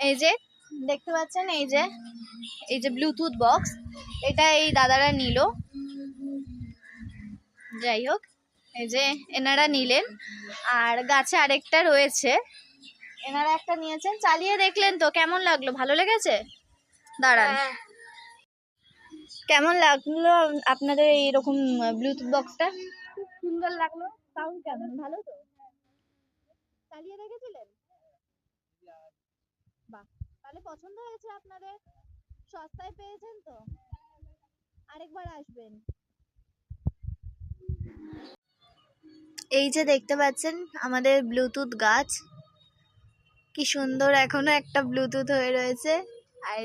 এই যে দেখতে পাচ্ছেন, এই যে ব্লুটুথ বক্স, এটা এই দাদারা নিল। যাই হোক, এই যে এনারা নিলেন, আর গাছে আরেকটা রয়েছে, এনারা একটা নিয়েছেন। চালিয়ে দেখলেন তো কেমন লাগলো? ভালো লেগেছে? দাঁড়ান, কেমন লাগলো আপনাদের এইরকম ব্লুটুথ বক্সটা? খুব সুন্দর লাগলো। সাউন্ড কেমন? ভালো তো? চালিয়ে দেখেছিলেন? বাহ, তাহলে পছন্দ হয়েছে আপনাদের? সস্তায় পেয়েছেন তো? আরেকবার আসবেন। এই যে দেখতে পাচ্ছেন আমাদের ব্লুটুথ গাছ, কি সুন্দর এখনো একটা ব্লুটুথ হয়ে রয়েছে। আর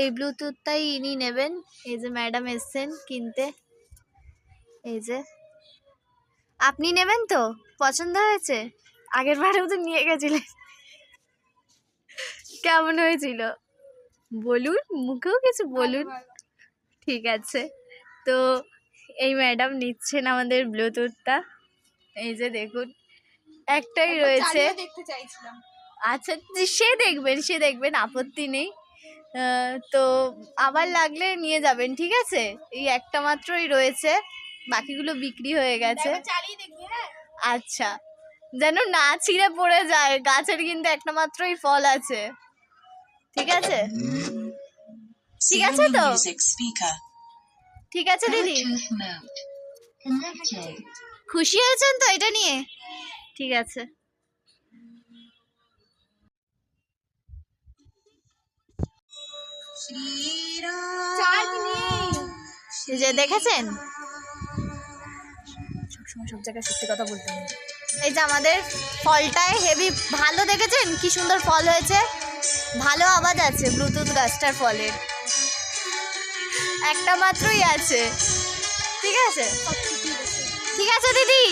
এই ব্লুটুথটাই ইনি নেবেন। এই যে ম্যাডাম এসছেন কিনতে। এই যে আপনি নেবেন তো? পছন্দ হয়েছে? আগের বারেও তো নিয়ে গেছিলেন, কেমন হয়েছিল বলুন, মুখেও কিছু বলুন। ঠিক আছে, তো এই ম্যাডাম নিচ্ছেন আমাদের ব্লুটুথটা। এই যে দেখুন, একটাই রয়েছে। দেখতে চাইছিলাম। আচ্ছা, সে দেখবেন, আপত্তি নেই। তো আবার লাগলে নিয়ে যাবেন, ঠিক আছে? এই একটা মাত্রই রয়েছে, বাকিগুলো বিক্রি হয়ে গেছে। চালিয়ে দেখবি। হ্যাঁ, আচ্ছা, যেন না ছিঁড়ে পড়ে যায়, গাছের কিন্তু একটা মাত্রই ফল আছে। ঠিক আছে? ঠিক আছে তো? ঠিক আছে দিদি, খুশি হয়েছেন তো এটা নিয়ে? ঠিক আছে। এই যে দেখেছেন, সবসময় সব জায়গায় সত্যি কথা বলতে হবে। এই যে আমাদের ফলটায় হেভি ভালো, দেখেছেন কি সুন্দর ফল হয়েছে, ভালো আওয়াজ আছে ব্লুটুথ গাছটার ফলের। একটা মাত্রই আছে। ঠিক আছে, ঠিক আছে দিদি।